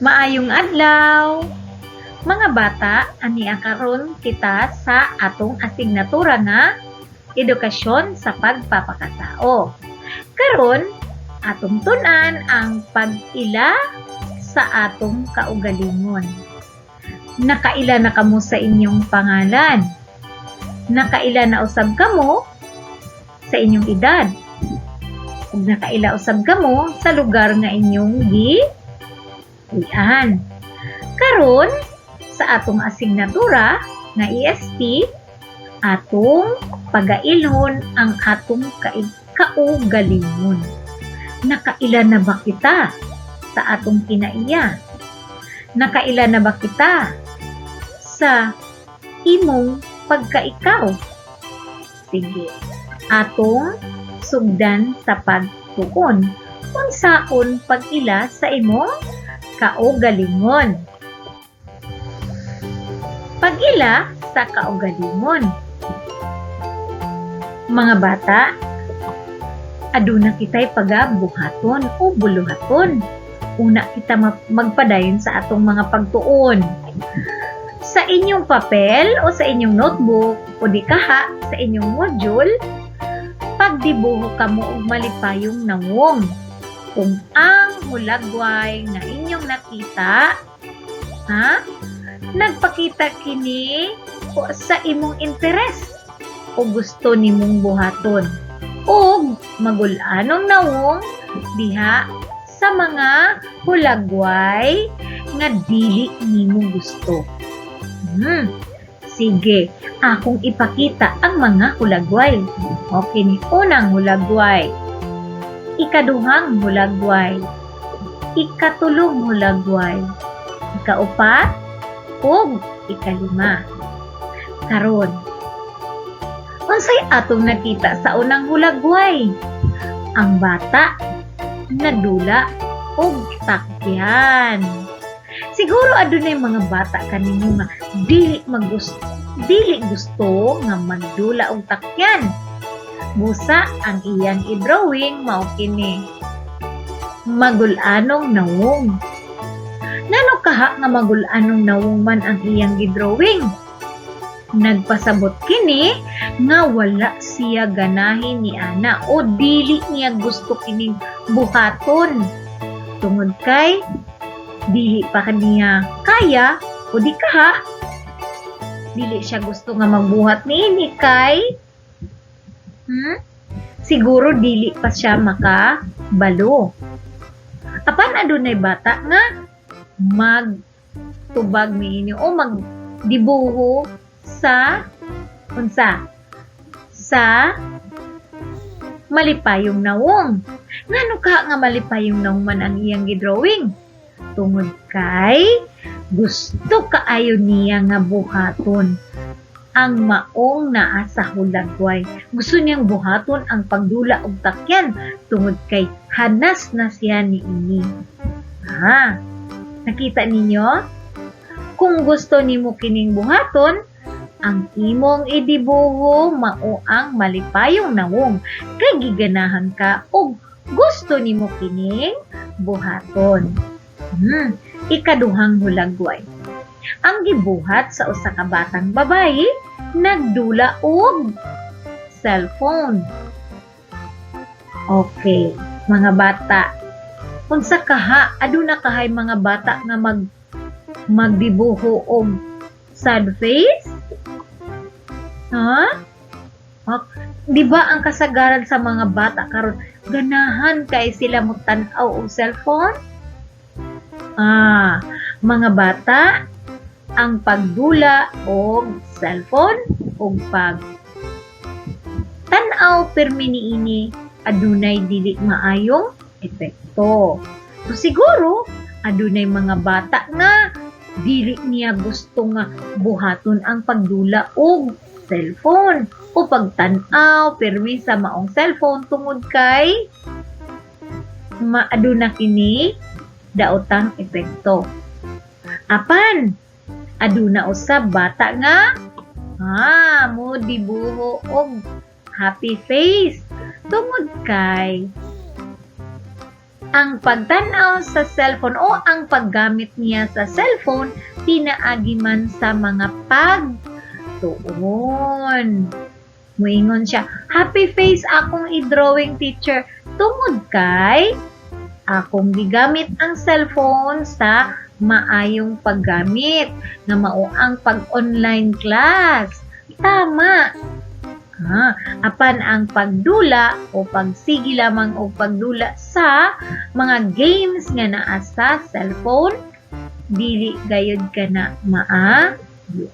Maayong adlaw! Mga bata, ania karon kita sa atong asignatura nga edukasyon sa pagpapakatao. Karon, atong tun-an ang pag-ila sa atong kaugalingon. Nakaila na kamo sa inyong pangalan. Nakaila na usab kamo sa inyong edad. Ug nakaila usab kamo sa lugar nga inyong gipuy-an. Karon sa atong asignatura nga ESP, atong pagailhon ang atong kaugalingon. Nakaila na ba kita sa atong kinaiya? Nakaila na ba kita sa imong pagkaikaw? Sige, atong sugdan sa pagtuon. Unsaon pag-ila sa imong kaugalingon? Pag-ila sa kaugalingon. Mga bata, aduna kita'y pagabuhaton o buluhaton. Una kita magpadayon sa atong mga pagtuon. Sa inyong papel o sa inyong notebook o di kaha sa inyong module, pagdibuho kamo og malipayong nawong. Kung ang hulagway nga inyong nakita, nagpakita kini o sa imong interes o gusto nimong buhaton o magulanong nawong diha sa mga hulagway nga dili nimo gusto. Sige, akong ipakita ang mga hulagway. Okay, ni unang hulagway, ikaduhang hulagway, ikatulong hulagway, ikaupat, ug ikalima. Karon, unsay atong nakita sa unang hulagway? Ang bata nadula og takyan. Siguro adunay mga bata kaninyo nga dili gusto nga magdula og takyan. Busa ang iyang i-drawing mao kini magulanong nawong. Nano kaha nga magulanong nawong man ang iyang gidrawing? Nagpasabot kini nga wala siya ganahin ni ana o dili niya gusto kining buhaton. Tungod kay dili pa kaniya kaya o di kaha dili siya gusto nga magbuhat niini kay siguro dili pa siya makabalo. Apan adunay bata nga magtubag niini o magdibuho sa malipayong nawong. Ngano ka nga malipayong nawong man ang iyang gidrawing? Tungod kay gusto kaayo niya nga buhaton ang maong naa sa hulagway. Gusto niyang buhaton ang pagdula og takyan tungod kay hanas na siya niini. Nakita ninyo? Kung gusto nimo kining buhaton, ang imong idibuho mao ang malipayong nawong kay giganahan ka og gusto nimo kining buhaton. Ikaduhang hulagway. Ang gibuhat sa usa ka batang babayi nagdula og cellphone. Okay, mga bata. Unsa kaha aduna kahay mga bata nga magdibuho og sad face? Di ba ang kasagaran sa mga bata karon ganahan kay sila mo tan-aw og cellphone? Mga bata, ang pagdula og cellphone og pag tan-aw permi niini adunay dili maayong epekto. So siguro adunay mga bata nga dili niya gusto nga buhaton ang pagdula og cellphone o pagtan-aw permi sa maong cellphone tungod kay aduna kini daotang epekto. Apan aduna usab bata nga mo dibuho og happy face tungod kay ang pagtanaw sa cellphone o ang paggamit niya sa cellphone pinaagi man sa mga pagtuon. Muingon siya, happy face akong i-drawing teacher tungod kay akong gigamit ang cellphone sa maayong paggamit nga mao ang pag-online class. Tama. Apan ang pagdula o pagsigi lamang o pagdula sa mga games nga naa sa cellphone, dili gayud ka na maayo.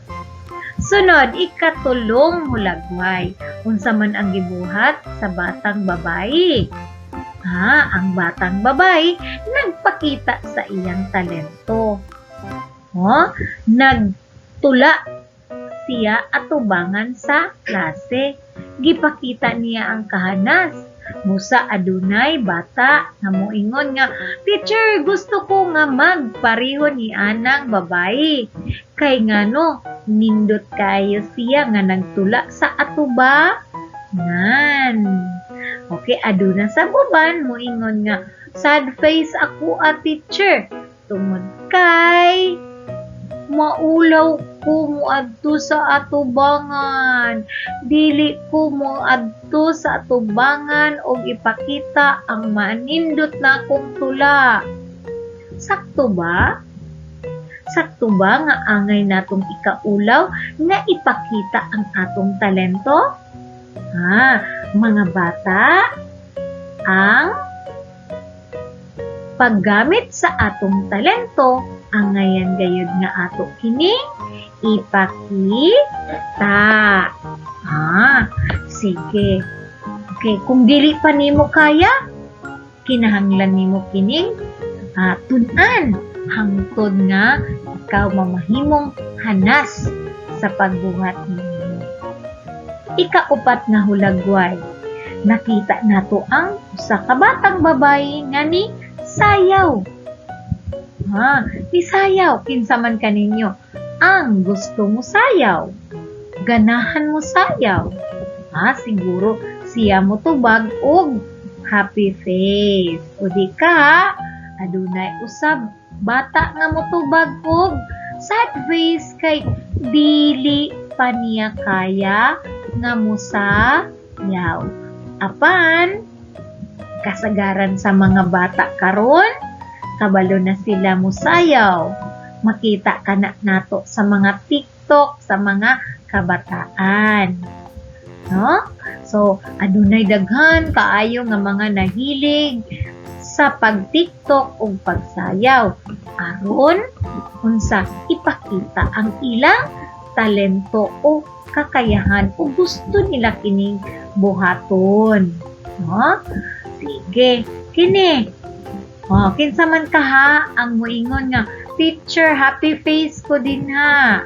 Sunod, ikatulong hulagway. Unsa man ang gibuhat sa batang babayi? Ang batang babayi nagpakita sa iyang talento. Nagtula siya atubangan sa klase. Gipakita niya ang kahanas. Musa adunay bata nga moingon nga, teacher, gusto ko nga magpareho ni anang babayi. Kay ngano, nindot kayo siya nga nagtula sa atubangan. Okay, aduna sa buban moingon nga, sad face ako teacher. Tungod kay maulaw ko moadto sa atubangan. Dili ko moadto sa atubangan og ipakita ang manindot na akong tula. Sakto ba? Sakto ba nga angay natong ikaulaw nga ipakita ang atong talento? Mga bata, ang paggamit sa atong talento ang ngayon gayud nga ato kining ipakita. Sige. Okay, kung dili pa nimo kaya, kinahanglan nimo kining tun-an hangtod nga ikaw mamahimong hanas sa pagbuhat nimo. Ikaupat nga hulagway. Nakita nato ang usa ka batang babayi nga ni sayaw. Ni sayaw, kinsa man kaninyo ang gusto mo sayaw, ganahan mo sayaw. Siguro siya mo tubag og happy face. O di ka, adunay usab bata nga mo tubag og sad face kay dili pa niya kaya nga mo sayaw. Apan kasagaran sa mga bata karon, kabalo na sila musayaw. Makita ka na nato sa mga TikTok, sa mga kabataan. No? So, adunay daghan kaayo nga mga nahilig sa pag-TikTok o pagsayaw. Aron, unsa ipakita ang ilang talento o kakayahan o gusto nila kining buhaton. No? Sige, kini. Kinsa man ka ha, ang moingon nga, teacher, happy face ko din ha.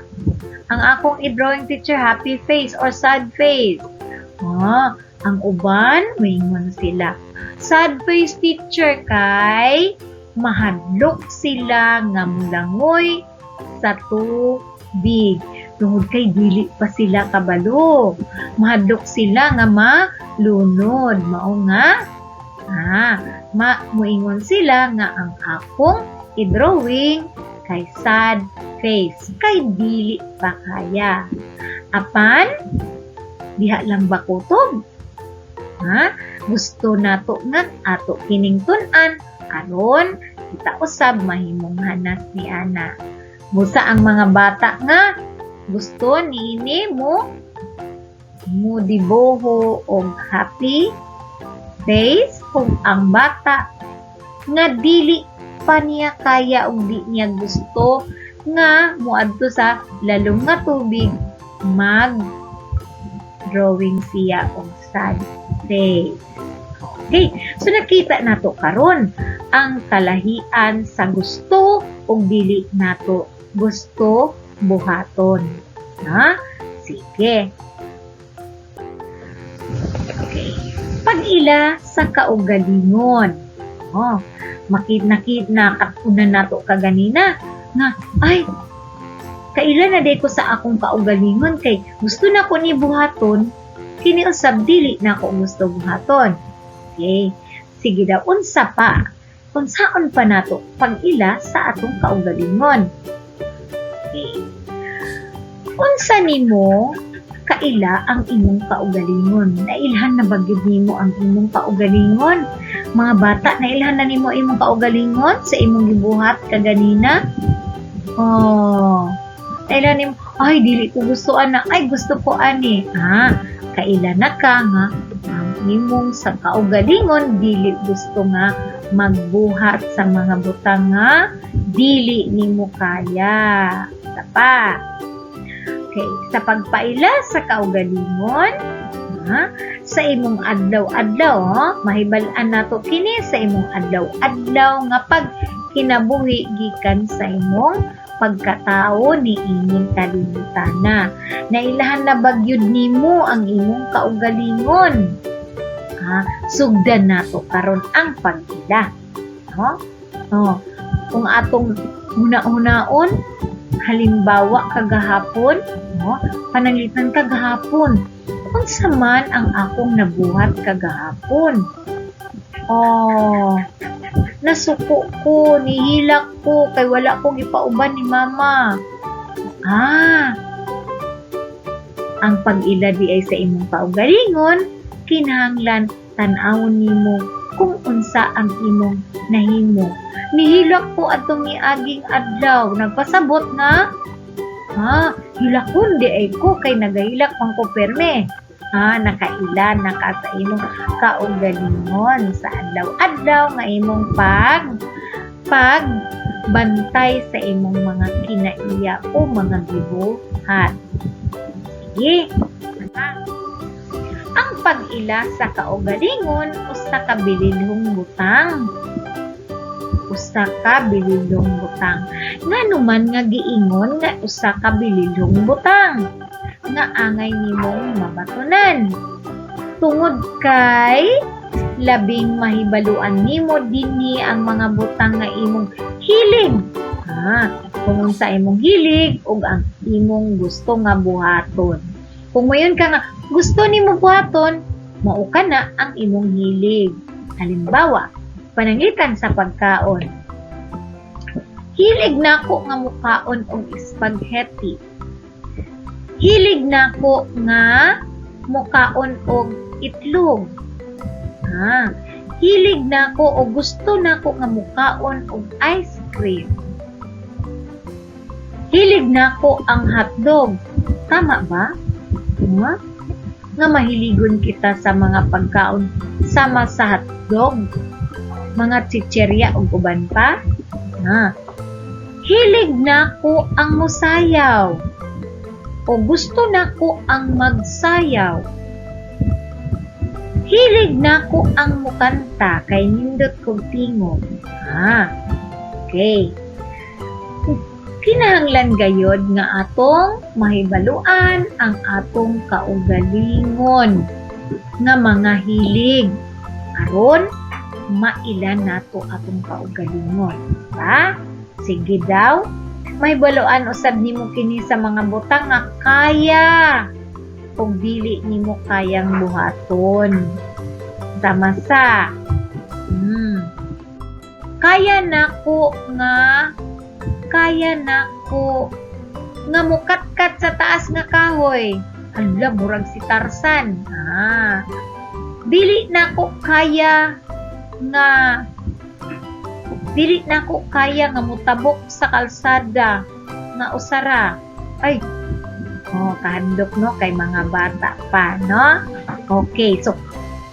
Ang akong i-drawing teacher, happy face or sad face. Ang uban, moingon sila, sad face teacher kay mahadlok sila nga mulangoy sa tubig. Tungod kay dili pa sila kabalo. Mahadlok sila nga malunod. Mao nga, muingon sila nga ang akong i-drawing kay sad face, kay dili pa kaya. Apan, diha lang ba kutob? Gusto nato nga ato kining tun-an, aron kita usab mahimong hanas ni ana. Busa ang mga bata nga gusto niini mo dibuho og happy face kung ang bata nga dili pa niya kaya o di niya gusto nga muadto sa lalong nga tubig mag-drawing siya og sad face. Okay, so nakita nato karon ang kalahian sa gusto o dili nato gusto buhaton. Sige. Okay. Pag-ila sa kaugalingon. Nakuna nato kaganina nga, ay, kaila na day ko sa akong kaugalingon kay gusto na ko ni buhaton, kini usab dili na ko gusto buhaton. Okay. Sige daw, unsa pa? unsaon pa nato pag-ila sa atong kaugalingon. Okay. Unsa nimo kaila ang imong kaugalingon? Nailhan na ba gyud nimo ang imong kaugalingon? Mga bata, nailhan na nimo imong kaugalingon sa imong gibuhat kaganina? Oh, nailhan nimo, ay dili ko gusto ana, ay gusto ko ani. Kaila na ka nga ang imong sa kaugalingon dili gusto nga magbuhat sa mga butang nga dili nimo kaya. Pa. Okay, sa pagpaila sa kaugalingon, sa imong adlaw-adlaw, mahibal-an nato kini sa imong adlaw-adlaw nga pagkinabuhi gikan sa imong pagkatao ni ining kalimutana. Nailahan na bagyud nimo ang imong kaugalingon. Sugdan nato karon ang pag-ila. Kung atong una-unaon, halimbawa kagahapon, pananglitan kagahapon, unsa man ang akong nabuhat kagahapon? Nasuko ko, nihilak ko, kay wala ko gipauban ni mama. Ang pag-ila di ay sa imong kaugalingon, kinahanglan tan-awon nimo kung unsa ang imong nahimo. Nihilak ko atong miaging adlaw, nagpasabot nga, hilakon di ay ko, kay nagahilak pang ko perme. Nakaila na ka sa imong kaugalingon sa adlaw-adlaw nga imong pagbantay sa imong mga kinaiya o mga gibuhat. Sige. Ang pag-ila sa kaugalingon usa ka bililhong butang. Usa ka bililhong butang. Nganuman nga giingon nga usa ka bililhong butang nga angay nimong mabatunan. Tungod kay labing mahibaluan nimo dinhi ang mga butang nga imong hilig. Kung unsa imong hilig ug ang imong gusto nga buhaton. Kung mayon ka nga gusto nimo buhaton, mao kana ang imong hilig. Halimbawa, pananglitan sa pagkaon. Hilig nako nga mukaon og spaghetti. Hilig nako nga mukaon og itlog. Hilig nako o gusto nako nga mukaon og ice cream. Hilig nako ang hotdog. Tama ba? Nga mahiligon kita sa mga pagkaon sama sa hotdog, mga chicherya ug uban pa. Hilig nako ang musayaw o gusto nako ang magsayaw. Hilig nako ang mukanta kay nindot kog tingog. Okay. Kinahanglan gayod nga atong mahibaluan ang atong kaugalingon nga mga hilig aron mailan nato atong kaugalingon. Sige daw, mahibaluan usab nimo kini sa mga butang nga kaya kung dili nimo kayang buhaton. Sama sa kaya nako nga mukatkat sa taas nga kahoy. Hala, murag si Tarzan. Dili nako kaya nga mutabok sa kalsada nga usara. Ay, kahandok no kay mga bata pa, no? Okay, so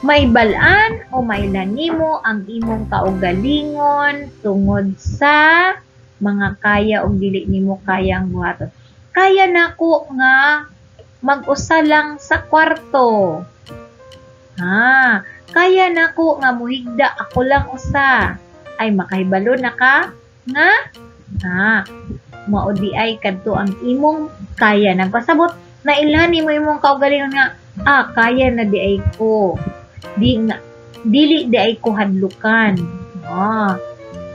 maibalaan o mailan nimo ang imong kaugalingon tungod sa mga kaya o dili nimo kayang buhaton. Kaya nako nga mag-usa lang sa kwarto. Kaya nako nga muhigda ako lang usa. Ay makahibalo na ka nga mao di ay kadto ang imong kaya. Nagpasabot na ilhan nimo imong kaugalingon nga kaya na di ay ko. Dili di ay ko hadlukan.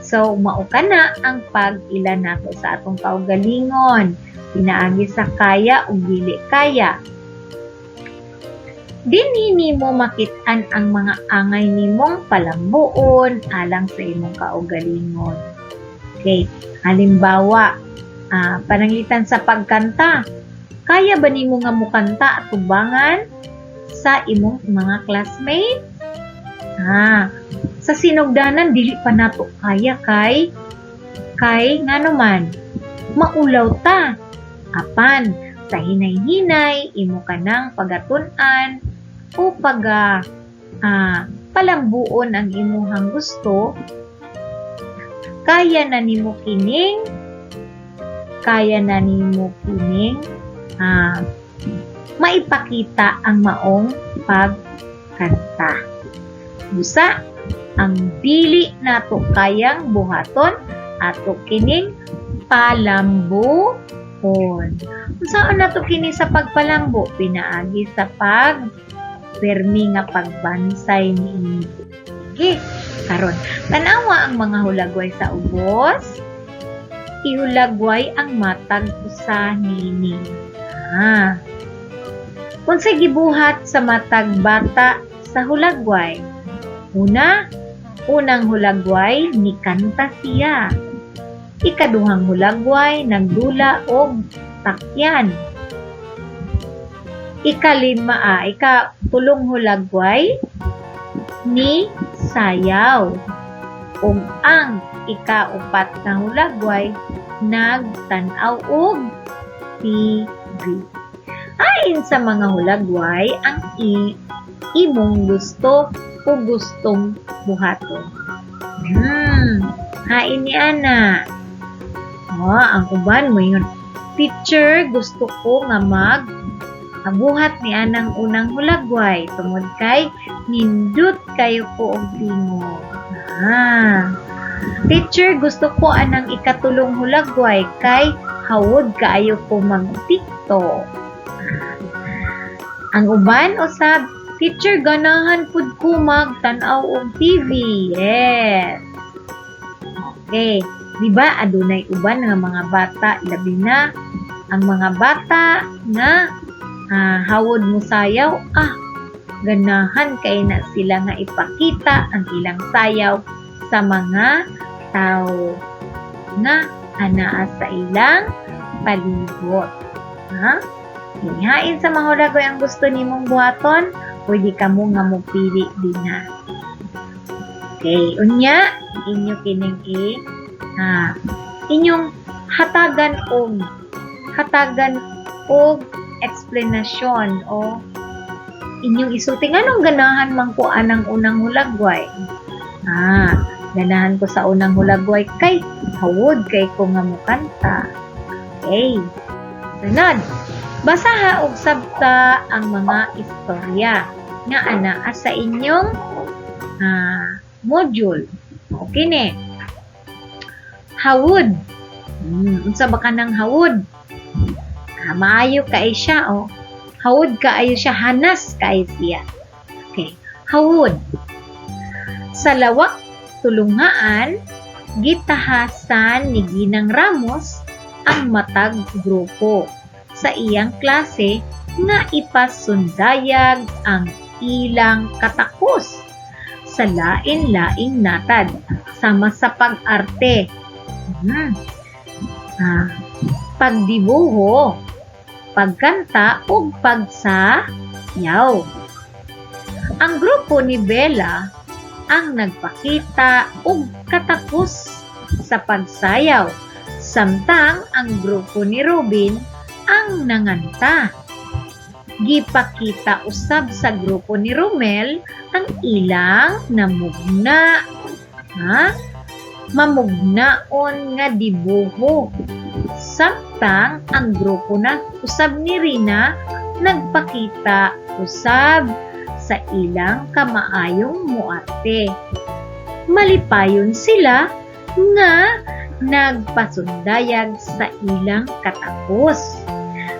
So, mao kana ang pag-ila nato sa atong kaugalingon. Pinaagi sa kaya o dili kaya. Dinhi nimo makit-an ang mga angay nimong palambuon alang sa imong kaugalingon. Okay, halimbawa, pananglitan sa pagkanta. Kaya ba nimo nga mukanta at tubangan sa imong mga classmates? Sa sinugdanan dili pa nato kaya kay ngano man maulaw ta. Apan sa hinay-hinay imo kanang pagatun-an o palambuon ang imuhang gusto, kaya na nimo kining maipakita ang maong pagkanta. Busa, ang dili nato kayang buhaton ato kining palambuon. Saan nato kini sa pagpalambo? Pinaagi sa permi nga pagbansay ni Sige, karon tanawa ang mga hulagway sa ubos. Ihulagway ang matag usa nini. Unsay gibuhat sa matag bata sa hulagway? Unang hulagway ni kanta siya. Ikaduhang hulagway nagdula og takyan. Ikatulong hulagway ni sayaw. Ug ang ikaupat na hulagway nagtan-aw og TV. Ayon sa mga hulagway ang imong gusto o gustong buhaton. Hain ni Ana. Ang uban mo yun. Teacher, gusto ko nga buhat ni Anang unang hulagway. Tungod kay nindot kayo ko og tingog. Teacher, gusto ko anang ikatulong hulagway kay hawod kaayo ko mag-TikTok. Ang uban usab, teacher, ganahan pud ko magtan-aw og TV. Yes. Okay. Diba, adunay uban nga mga bata, labi na ang mga bata nga hawod mo sayaw, ganahan kay na sila nga ipakita ang ilang sayaw sa mga tao nga anaa sa ilang palibot. Hain sa mga hulagway ang gusto nimong buhaton, pwede ka mo nga mupili din na. Okay, unya, inyo kining inyong hatagan og explanation o inyong isuting anong ganahan man ko anang unang hulagway. Ganahan ko sa unang hulagway kay hawod kay ko nga mukanta. Okay. Sunod, basaha og sabta ang mga istorya nga anaa sa inyong module. Okay ne. Hawod. Unsa ba kanang hawod? Maayo kay siya, Hawod kaayo siya, hanas kay siya. Okay. Hawod. Sa lawak tulungaan, gitahasan ni Ginang Ramos ang matag grupo sa iyang klase nga ipasundayag ang ilang katakos sa lain-laing natad sama sa pag-arte. Pagdibuho, pagkanta ug pagsayaw. Ang grupo ni Bella ang nagpakita og katakos sa pagsayaw, samtang ang grupo ni Robin ang nanganta. Gipakita usab sa grupo ni Romel ang ilang mamugnaon nga dibuho. Samtang ang grupo na usab ni Rina nagpakita usab sa ilang kamaayong muarte. Malipayon sila nga nagpasundayag sa ilang katakos.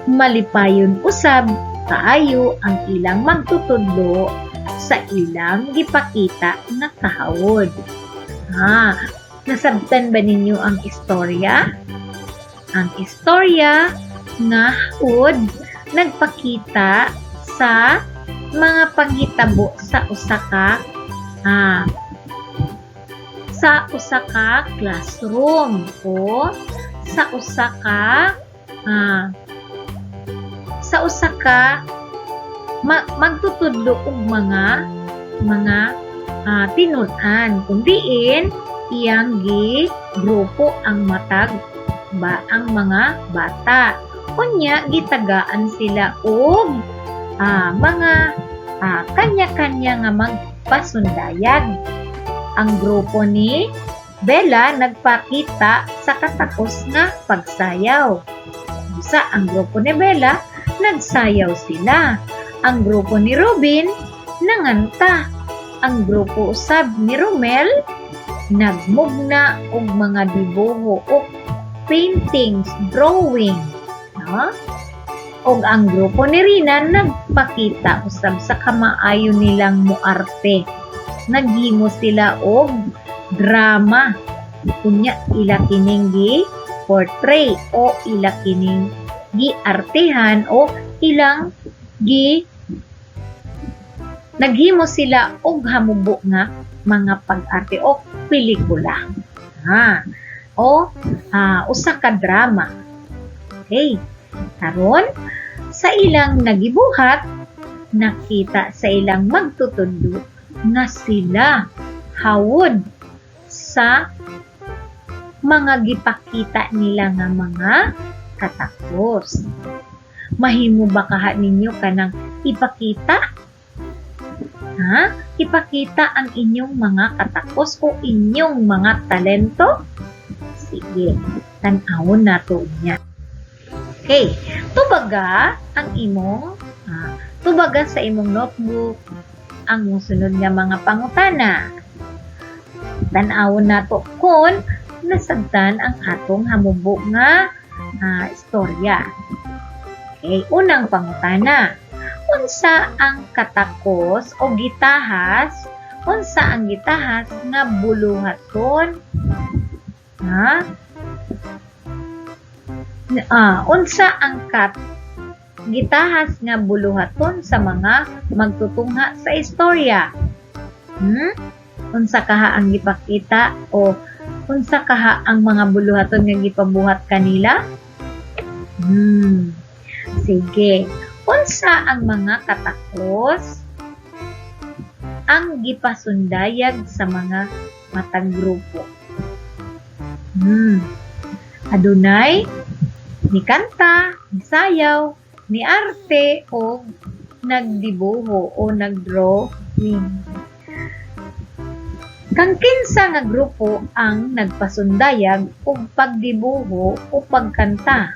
Malipayon usab kaayo ang ilang magtutudlo sa ilang gipakita nga kahawod. Nasabtan ba ninyo ang istorya? Ang istorya nga hawod nagpakita sa mga panghitabo sa usa ka classroom o sa usa ka magtutudlo og mga tinun-an kung diin iyang grupo ang matag ang mga bata. Kunya gitagaan sila og mga kanya-kanya nga magpasundayag. Ang grupo ni Bella nagpakita sa katapos nga pagsayaw. Sa ang grupo ni Bella, nagsayaw sila. Ang grupo ni Robin, nanganta. Ang grupo usab ni Romel, nagmugna og mga dibuho o paintings, drawing. No? Og ang grupo ni Rina, nagpakita usab sa kamaayo nilang muarte. Naghimo sila og drama. Kunya ila kining gi-portray o ila kining gi-artehan o ilang naghimo sila og hamubo nga mga pag-arte o pelikula. Usa ka drama. Okay. Karon sa ilang nagibuhat, nakita sa ilang magtutudlo nga sila hawod sa mga gipakita nila nga mga katapos. Mahimo ba kaha ninyo kanang ipakita? Ipakita ang inyong mga katapos o inyong mga talento? Sige, tan-awon nato niya. Okay, tubaga sa imong notebook ang musunod nga mga pangutana. Tan-awon nato kung nasabtan ang atong hamubo nga istorya. Okay, unang pangutana. Unsa ang katakos o gitahas? Unsa ang gitahas nga buluhaton? Unsa ang gitahas nga buluhaton sa mga magtutungha sa istorya? Unsa kaha ang gipakita o unsa kaha ang mga buluhaton nga gipabuhat kanila? Sige. Unsa ang mga katakos ang gipasundayag sa mga matag grupo? Adunay ni kanta, ni sayaw, ni arte o nagdibuho o nagdrawing. Kang kinsa nga grupo ang nagpasundayag og pagdibuho o pagkanta.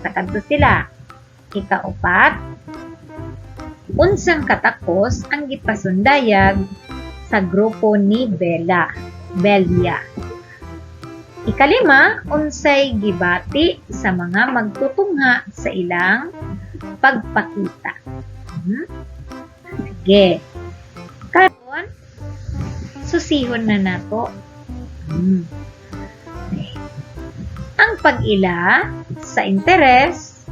Sakadto sila. Ikaupat, unsang katakos ang gipasundayag sa grupo ni Belia. Ikalima, unsay gibati sa mga magtutungha sa ilang pagpakita. Sige. Karon, susihon na nato. Ang pag-ila sa interes,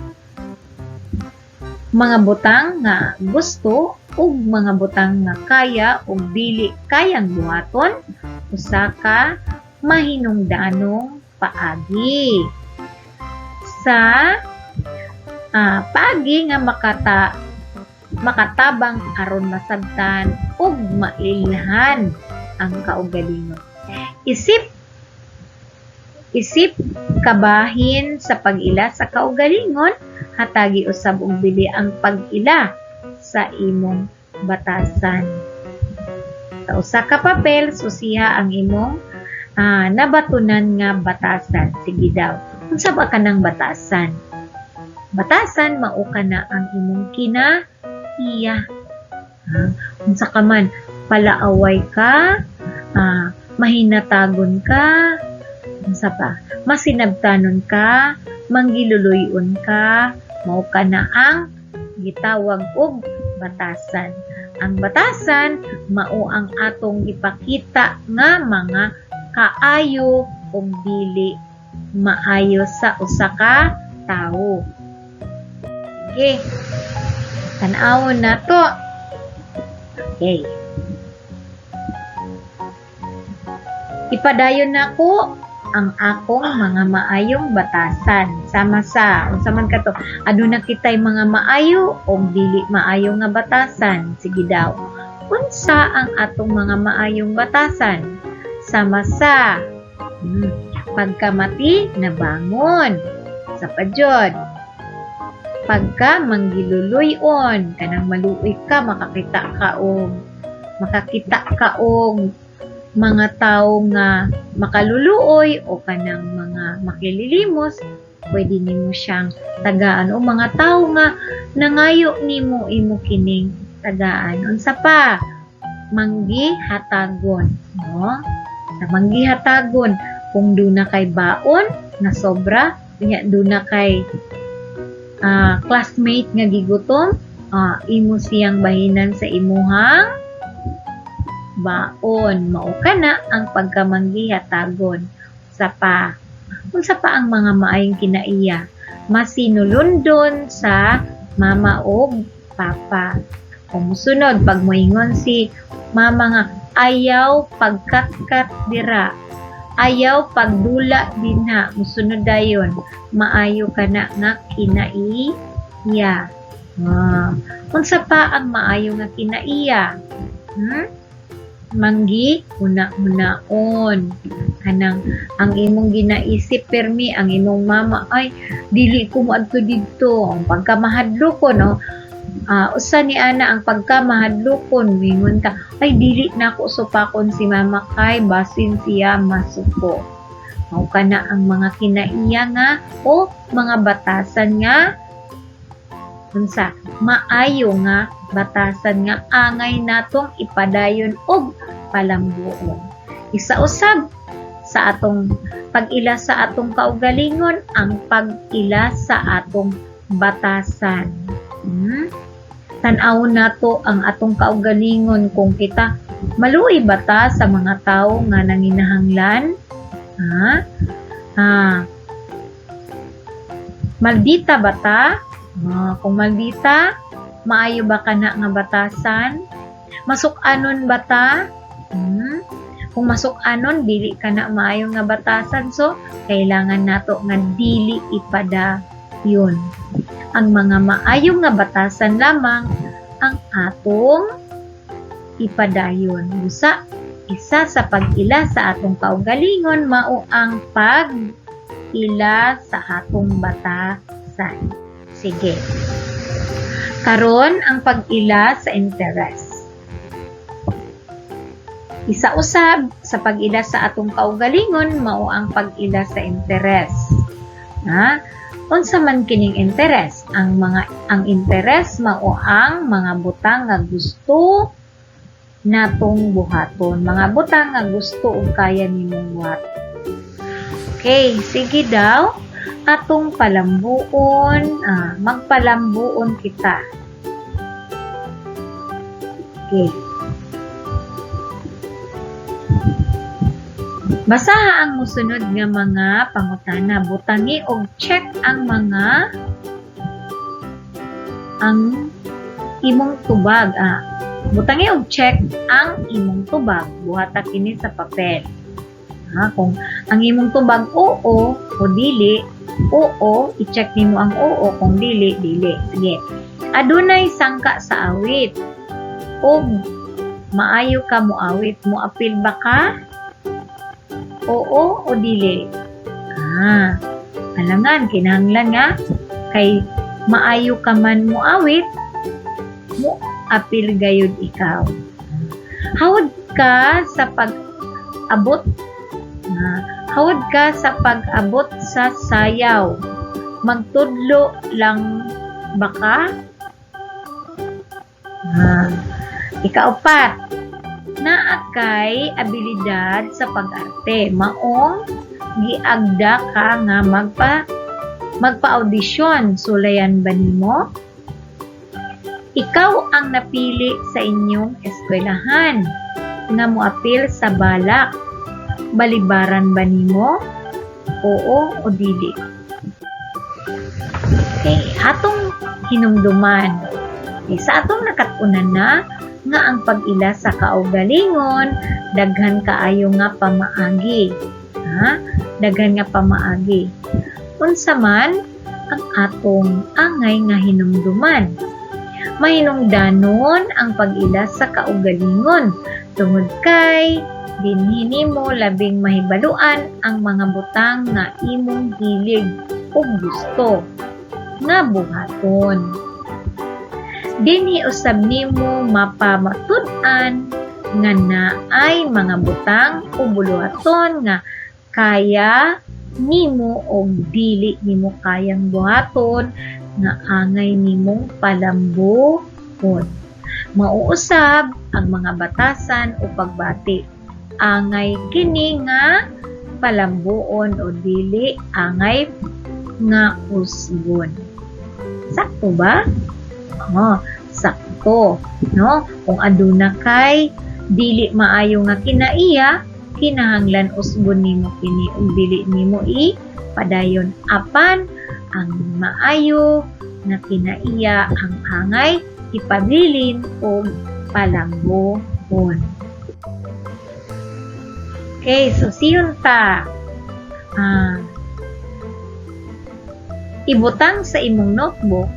mga butang nga gusto ug mga butang nga kaya ug dili kayang buhaton usa ka mahinungdanong paagi. Sa paagi nga makatabang aron masabtan ug mailhan ang kaugalingon. Isip kabahin sa pag-ila sa kaugalingon, hatagi usab og bili ang pag-ila sa imong batasan. Sa usa ka papel, susiha ang imong nabatunan nga batasan. Sige daw. Unsa ba kanang batasan? Batasan mao kana ang imong kinaiya. Unsa ka man, palaaway ka, mahinatagon ka, unsa pa? Masinabtanon ka, manggiluluyon ka, mao kana ang gitawag og batasan. Ang batasan mao ang atong ipakita nga mga kaayo ug dili maayo sa usa ka tawo. Okay. Tan-awon na to. Okay. Ipadayon nako ang akong mga maayong batasan. Sama sa, unsa man kato, aduna kitay mga maayo o dili maayo nga batasan. Sige daw. Unsa ang atong mga maayong batasan? Sama sa pagkamati na bangon. Sa padyod. Pagka manggiluluyon, kanang maluoy ka, makakita ka og mga tao nga makaluluoy o kanang mga makililimos, pwede nimo siyang tagaan o mga tao nga nangayo nimo imo kining tagaan. Unsa pa? Manggihatagon, no? Sa manggihatagon, kung duna kay baon na sobra, kunya duna kay classmate nga gigutom, imo siyang bahinan sa imuhang baon. Mao kana ang pagkamanggihatagon. Unsa pa ang mga maayong kinaiya? Masinulundon sa mama o papa. Kung musunod, pag moingon si mama nga, ayaw pagkatkat dira, ayaw pagdula dinha, musunod dayon, maayo kana nga kinaiya. Unsa pa ang maayo nga kinaiya? Manggi una-unaon, kanang ang imong ginaisip permi ang imong mama, ay dili ko moadto didto, ang pagkamahadlo ko, no? Usa ni ana ang pagkamahadlokon, mingon ka, ay dili na ako supakon si mama kay basin siya masuko. Mao kana ang mga kinaiya nga o mga batasan nga unsa maayo nga batasan nga angay natong ipadayon og palambuon. Isa usab sa atong pag-ila sa atong kaugalingon ang pag-ila sa atong batasan. Tan-awon nato ang atong kaugalingon kung kita maluoy bata sa mga tao nga nanginahanglan. Maldita bata? Kung maldita, maayo ba ka na nga batasan? Masuk-anon bata? Kung masuk-anon, dili ka na maayo nga batasan. So, kailangan nato nga dili ipada yun. Ang mga maayong nga batasan lamang ang atong ipadayon. Isa sa pag-ila sa atong kaugalingon mao ang pag-ila sa atong batasan. Sige. Karon ang pag-ila sa interes. Isa usab sa pag-ila sa atong kaugalingon mao ang pag-ila sa interes. Unsa man kining interes? Ang interes mao ang mga butang nga gusto natong buhaton, mga butang nga gusto ug kaya nimong buhat. Okay, sige daw. Atong palambuon, magpalambuon kita. Okay. Basaha ang musunod nga mga pangutana. Butangi og check ang imong tubag. Butangi og check ang imong tubag. Buhata kini sa papel. Kung ang imong tubag oo o dili, oo, i-check nimo ang oo, kung dili, dili. Sige. Adunay sangka sa awit. O maayo ka mo awit, mo apil ba ka? Oo o dili. Alangan, kinahanglan nga kay maayo ka man mo awit, mo apil gayud ikaw. Hawad ka sa pag-abot hawad ka sa pag-abot sa sayaw. Magtudlo lang ba ka? Ikaapat, naa kay abilidad sa pag-arte. Maong giagda ka nga magpa-audisyon. Sulayan ba nimo? Ikaw ang napili sa inyong eskwelahan nga moapil sa balak. Balibaran ba nimo? Oo o dili? Okay, atong hinumduman. Sa atong nakatunan na nga ang pag-ila sa kaugalingon daghan kaayo nga pamaagi. Daghan nga pamaagi. Unsa man ang atong angay nga hinumduman. Mahinungdanon ang pag-ila sa kaugalingon tungod kay dinhi nimo labing mahibaluan ang mga butang nga imong hilig ug gusto nga buhaton. Dinhi usab nimo mapamatud-an nga naay mga butang o buluhaton nga kaya nimo o dili nimo kayang buhaton nga angay nimong palambuhon. Mauusab ang mga batasan o pagbati. Angay kini nga palambuon o dili angay nga usbon. Sakto ba? Sakto, no? Kung aduna kay dili maayo nga kinaiya, kinahanglan usbon nimo kini ug dili nimo padayon. Apan ang maayo nga kinaiya ang angay ipabilin o palambuhon. Okay, so siyon ta. Ibutang sa imong notebook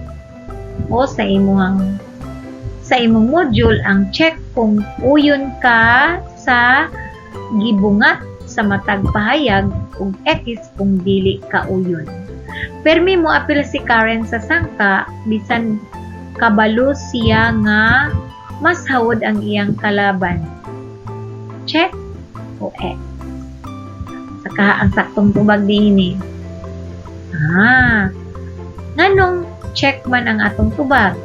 o sa imong module ang check kung uyon ka sa gibungat sa matag pahayag ug X kung dili ka uyon. Permi mo apil si Karen sa sangka bisan kabalo siya nga mas hawod ang iyang kalaban. Check o X. Saka ang saktong tubag dinhi. Nganong check man ang atong tubag?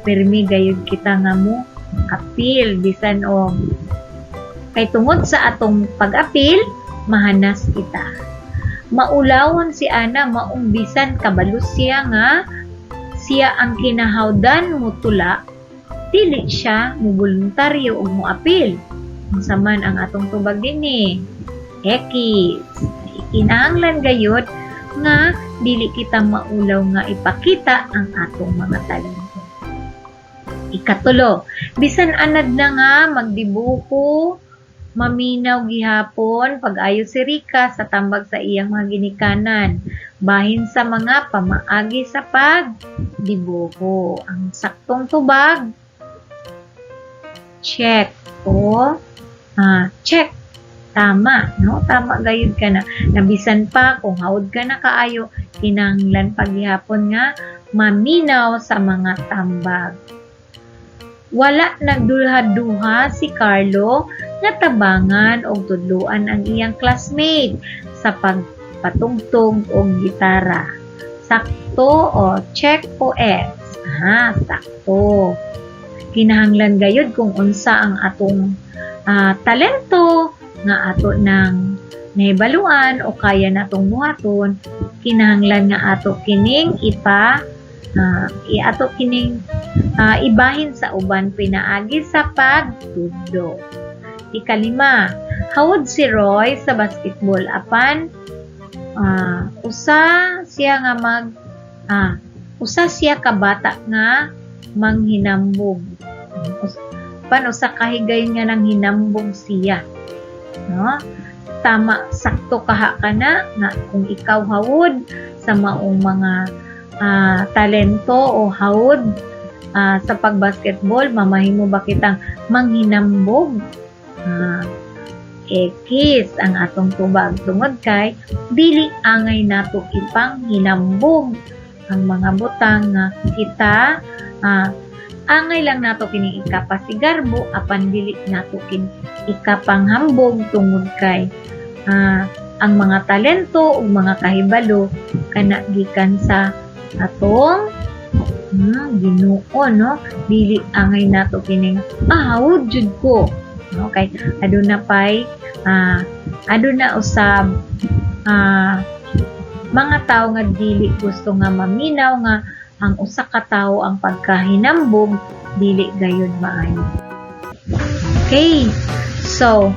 Permi gayud kita nga mo apil bisan o kay tungod sa atong pag-apil mahanas kita. Maulawon si Ana maong bisan kabalo siya nga siya ang kinahawdan mo tula, dili siya mo voluntaryo og mo apil. Unsa man ang atong tubag dinhi? X. Kinahanglan gayud nga dili kita maulaw nga ipakita ang atong mga talento. Ikatulo, bisan anad na nga magdibuko, maminaw gihapon pag-ayo si Rika sa tambag sa iyang mga ginikanan bahin sa mga pamaagi sa pagdibuko. Ang saktong tubag, check o check. Tama, no? Tama gayud ka na. Nabisan pa kung hawod ka na kaayo, kinahanglan paghihapon nga maminaw sa mga tambag. Wala nagduha-duha si Carlo nga tabangan o tudluan ang iyang classmate sa pagpatugtog o gitara. Sakto o check o X. Sakto. Kinahanglan gayud kung unsa ang atong talento nga ato nang nahibaluan o kaya natong buhaton, kinahanglan nga ato kining ibahin sa uban pinaagi sa pagtudlo. Ikalima, hawod si Roy sa basketball apan usa siya kabata nga manghinambog. Pan usa kahigay nga nang hinambog siya. No? Tama, sakto kaha ka na nga kung ikaw hawod sa maong mga talento o hawod sa pagbasketball, mamahimo ba kitang manghinambog? X ang atong tubag tungod kay dili angay nato ipang hinambog ang mga butang nga kita angay lang nato kining ikapasigarbo apan dili nato kin ikapanghambog tungod kay ang mga talento ug mga kahibalo kana gikan sa atong Ginoo, no? Dili angay nato kining hawod jud ko, no? Kay aduna pay aduna usab mga tawo nga dili gusto nga maminaw nga ang usa ka tawo ang pagkahinambog dili gayud maayo. Okay, so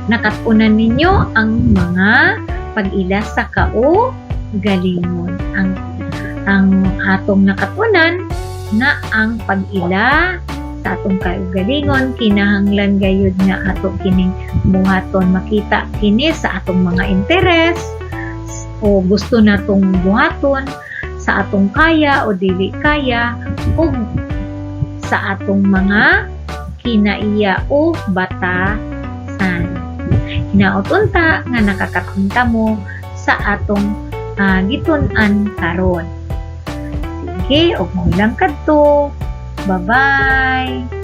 nakatunan ninyo ang mga pag-ila sa kaugalingon. Ang atong nakatunan na ang pag-ila sa atong kaugalingon kinahanglan gayud nga ato kining buhaton, makita kini sa atong mga interes o gusto natong buhaton, sa atong kaya o dili kaya, o sa atong mga kinaiya o batasan. Hinaot unta nga nakakapunta mo sa atong gitun-an karon. Sige, og mo lang kadto. Bye-bye!